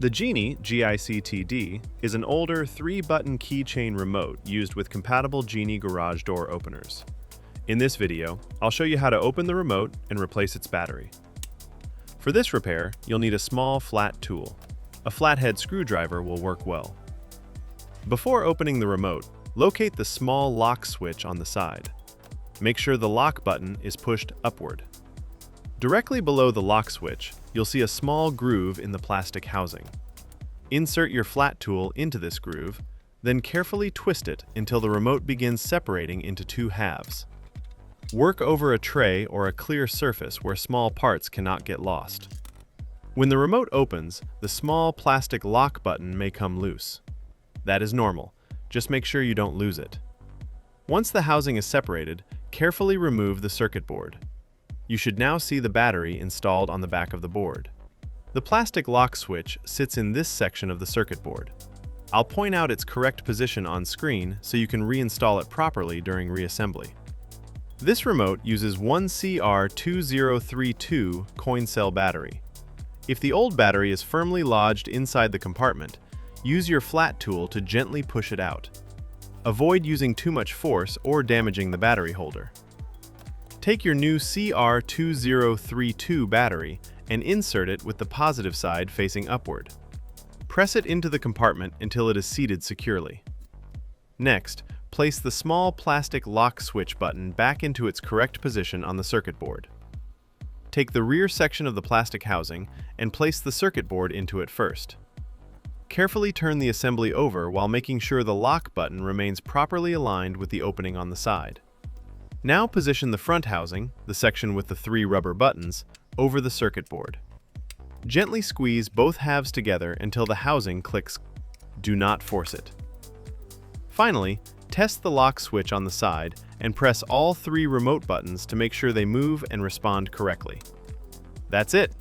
The Genie GICTD is an older 3-button keychain remote used with compatible Genie garage door openers. In this video, I'll show you how to open the remote and replace its battery. For this repair, you'll need a small flat tool. A flathead screwdriver will work well. Before opening the remote, locate the small lock switch on the side. Make sure the lock button is pushed upward. Directly below the lock switch, you'll see a small groove in the plastic housing. Insert your flat tool into this groove, then carefully twist it until the remote begins separating into two halves. Work over a tray or a clear surface where small parts cannot get lost. When the remote opens, the small plastic lock button may come loose. That is normal. Just make sure you don't lose it. Once the housing is separated, carefully remove the circuit board. You should now see the battery installed on the back of the board. The plastic lock switch sits in this section of the circuit board. I'll point out its correct position on screen so you can reinstall it properly during reassembly. This remote uses one CR2032 coin cell battery. If the old battery is firmly lodged inside the compartment, use your flat tool to gently push it out. Avoid using too much force or damaging the battery holder. Take your new CR2032 battery and insert it with the positive side facing upward. Press it into the compartment until it is seated securely. Next, place the small plastic lock switch button back into its correct position on the circuit board. Take the rear section of the plastic housing and place the circuit board into it first. Carefully turn the assembly over while making sure the lock button remains properly aligned with the opening on the side. Now position the front housing, the section with the 3 rubber buttons, over the circuit board. Gently squeeze both halves together until the housing clicks. Do not force it. Finally, test the lock switch on the side and press all 3 remote buttons to make sure they move and respond correctly. That's it.